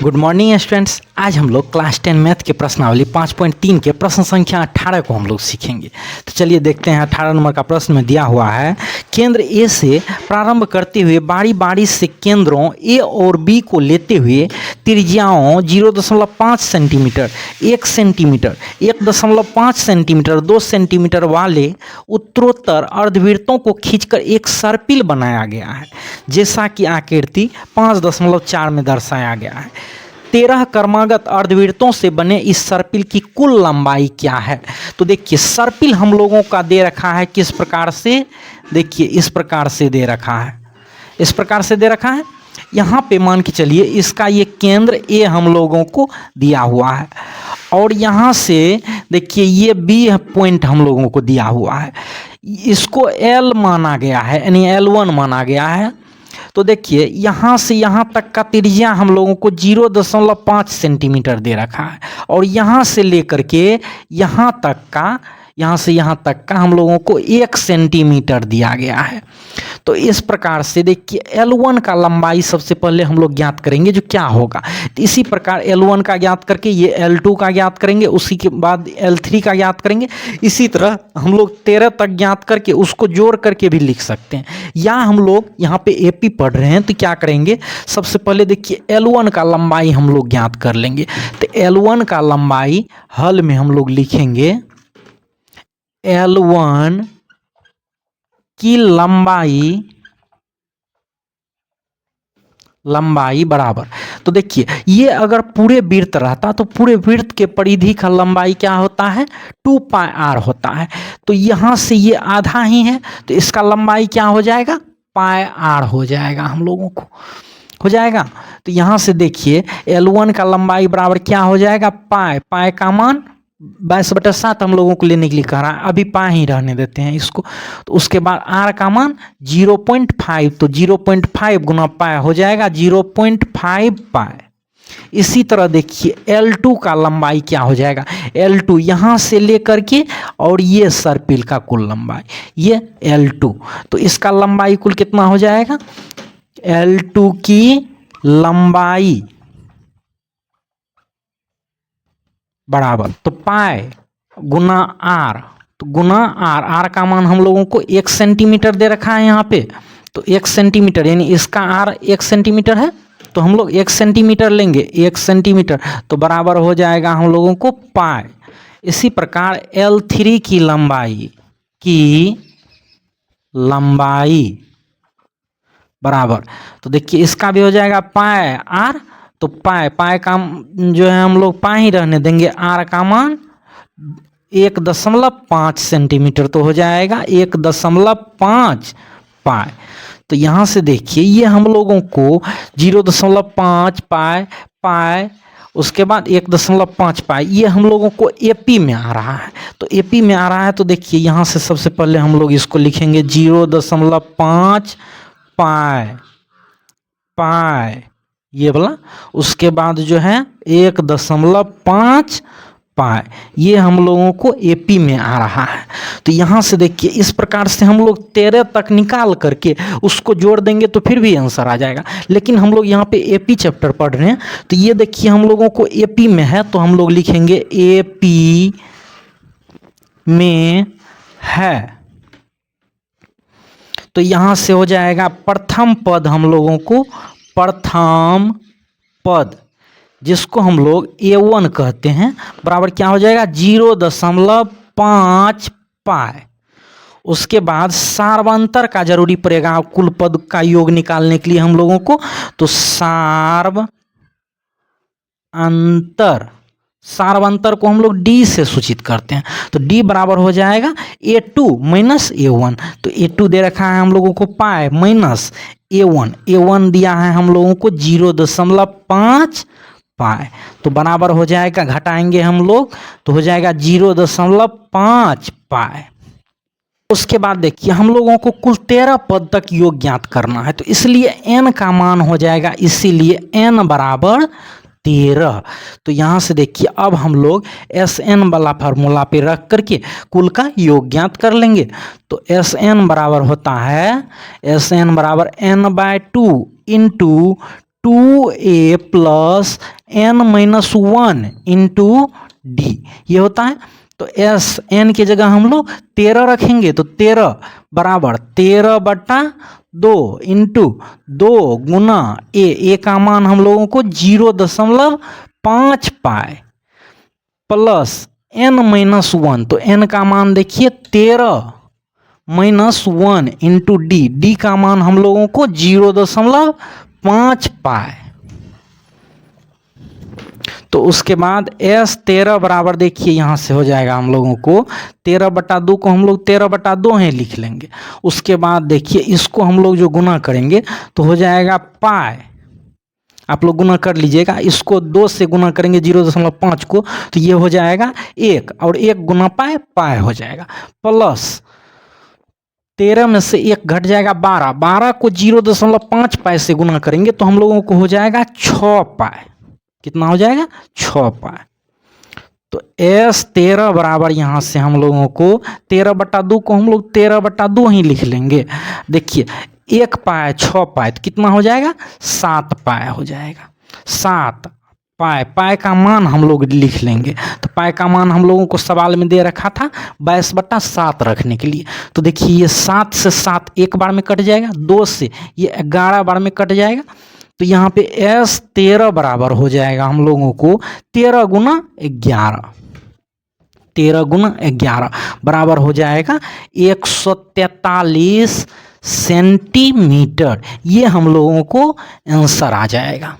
Good morning students. आज हम लोग क्लास 10 मैथ के प्रश्नावली 5.3 के प्रश्न संख्या 18 को हम लोग सीखेंगे। तो चलिए देखते हैं 18 नंबर का प्रश्न में दिया हुआ है, केंद्र ए से प्रारंभ करते हुए बारी बारी से केंद्रों ए और बी को लेते हुए त्रिज्याओं 0.5 सेंटीमीटर, 1 सेंटीमीटर, 1.5 सेंटीमीटर, 2 सेंटीमीटर वाले उत्तरोत्तर अर्धवृत्तों को खींचकर एक सर्पिल बनाया गया है, जैसा कि आकृति 5.4 में दर्शाया गया है। 13 क्रमागत अर्धवृत्तों से बने इस सर्पिल की कुल लंबाई क्या है? तो देखिए सर्पिल हम लोगों का दे रखा है किस प्रकार से, देखिए इस प्रकार से दे रखा है, इस प्रकार से दे रखा है। यहाँ पे मान के चलिए इसका ये केंद्र ए हम लोगों को दिया हुआ है और यहाँ से देखिए ये बी पॉइंट हम लोगों को दिया हुआ है, इसको एल माना गया है, यानी L1 माना गया है। तो देखिए यहाँ से यहाँ तक का त्रिज्या हम लोगों को 0.5 सेंटीमीटर दे रखा है और यहाँ से लेकर के यहाँ तक का, यहाँ से यहाँ तक का हम लोगों को 1 सेंटीमीटर दिया गया है। तो इस प्रकार से देखिए L1 का लंबाई सबसे पहले हम लोग ज्ञात करेंगे जो क्या होगा। तो इसी प्रकार L1 का ज्ञात करके ये L2 का ज्ञात करेंगे, उसी के बाद L3 का ज्ञात करेंगे। इसी तरह हम लोग 13 तक ज्ञात करके उसको जोड़ करके भी लिख सकते हैं। या हम लोग यहाँ पे AP पढ़ रहे हैं तो क्या करेंगे, सबसे पहले देखिए L1 का लंबाई हम लोग ज्ञात कर लेंगे। तो L1 का लंबाई हल में हम लोग लिखेंगे L1 की लंबाई बराबर, तो देखिए ये अगर पूरे वृत्त रहता तो पूरे वृत्त के परिधि का लंबाई क्या होता है, 2πr होता है। तो यहाँ से ये आधा ही है तो इसका लंबाई क्या हो जाएगा, πr हो जाएगा, हम लोगों को हो जाएगा। तो यहाँ से देखिए L1 का लंबाई बराबर क्या हो जाएगा, पाई का मान 22/7 हम लोगों को लेने के लिए कह रहा है, अभी पा ही रहने देते हैं इसको। तो उसके बाद r का मान 0.5, तो 0.5 गुना पाई हो जाएगा 0.5 पाई। इसी तरह देखिए L2 का लंबाई क्या हो जाएगा, L2 यहाँ से लेकर के और ये सर्पिल का कुल लंबाई ये L2, तो इसका लंबाई कुल कितना हो जाएगा, L2 की लंबाई बराबर, तो पाई गुना आर, तो गुना आर का मान हम लोगों को 1 सेंटीमीटर दे रखा है यहाँ पे। तो 1 सेंटीमीटर यानी इसका आर 1 सेंटीमीटर है तो हम लोग 1 सेंटीमीटर लेंगे, 1 सेंटीमीटर तो बराबर हो जाएगा हम लोगों को पाई। इसी प्रकार L3 की लंबाई बराबर, तो देखिए इसका भी हो जाएगा पाई आर, तो पाई का जो है हम लोग पाई ही रहने देंगे, आर का मान 1.5 सेंटीमीटर तो हो जाएगा 1.5 पाई। तो यहाँ से देखिए ये हम लोगों को 0.5 पाई उसके बाद 1.5 पाई ये हम लोगों को AP में आ रहा है। तो AP में आ रहा है तो देखिए यहाँ से सबसे पहले हम लोग इसको लिखेंगे 0.5 पाई ये वाला, उसके बाद जो है 1.5 पाई ये हम लोगों को AP में आ रहा है। तो यहाँ से देखिए इस प्रकार से हम लोग 13 तक निकाल करके उसको जोड़ देंगे तो फिर भी आंसर आ जाएगा। लेकिन हम लोग यहाँ पे AP चैप्टर पढ़ रहे हैं तो ये देखिए हम लोगों को AP में है तो हम लोग लिखेंगे AP में है। तो यहाँ से हो जाएगा प्रथम पद हम लोगों को, प्रथम पद जिसको हम लोग A1 कहते हैं बराबर क्या हो जाएगा 0.5 पाई। उसके बाद सार्वंतर का जरूरी पड़ेगा कुल पद का योग निकालने के लिए हम लोगों को, तो सार्वंतर को हम लोग D से सूचित करते हैं। तो D बराबर हो जाएगा A2 माइनस A1, तो A2 दे रखा है हम लोगों को पाई माइनस A1 दिया है हम लोगों को 0.5 पाई, तो बराबर हो जाएगा, घटाएंगे हम लोग तो हो जाएगा 0.5 पाई। उसके बाद देखिए हम लोगों को कुल 13 पद तक योग ज्ञात करना है तो इसलिए n का मान हो जाएगा, इसीलिए n बराबर 13। तो यहाँ से देखिए अब हम लोग SN वाला फार्मूला पे रख करके कुल का योग ज्ञात कर लेंगे। तो SN बराबर होता है, SN बराबर n/2 into 2a plus n minus 1 into D, ये होता है। तो एस एन की जगह हम लोग 13 रखेंगे, तो 13 बराबर 13/2 इंटू 2 गुना ए का मान हम लोगों को 0.5 पाए प्लस n माइनस 1, तो n का मान देखिए 13 माइनस 1 इंटू डी का मान हम लोगों को 0.5 पाए। तो उसके बाद एस 13 बराबर देखिए यहाँ से हो जाएगा हम लोगों को 13/2 को हम लोग 13/2 ही लिख लेंगे। उसके बाद देखिए इसको हम लोग जो गुना करेंगे तो हो जाएगा पाए, आप लोग गुना कर लीजिएगा, इसको 2 से गुना करेंगे 0.5 को, तो ये हो जाएगा 1 और 1 गुना पाए पाए हो जाएगा, प्लस 13 में से 1 घट जाएगा 12 को 0.5 पाए से गुना करेंगे तो हम लोगों को हो जाएगा 6 पाए। कितना हो जाएगा? 6 पाए। तो एस 13 बराबर यहाँ से हम लोगों को 13/2 को हम लोग 13/2 ही लिख लेंगे। देखिए 1 पाए 6 पाए तो कितना हो जाएगा? 7 पाए हो जाएगा। 7 पाए, पाए का मान हम लोग लिख लेंगे। तो पाए का मान हम लोगों को सवाल में दे रखा था 22/7 रखने के लिए। तो देखिए ये 7 से 7 एक बार में कट जाएगा, 2 से ये 11 बार में कट जाएगा। तो यहाँ पे एस 13 बराबर हो जाएगा हम लोगों को 13 गुना 11, 13 गुना 11 बराबर हो जाएगा 143 सेंटीमीटर। ये हम लोगों को आंसर आ जाएगा।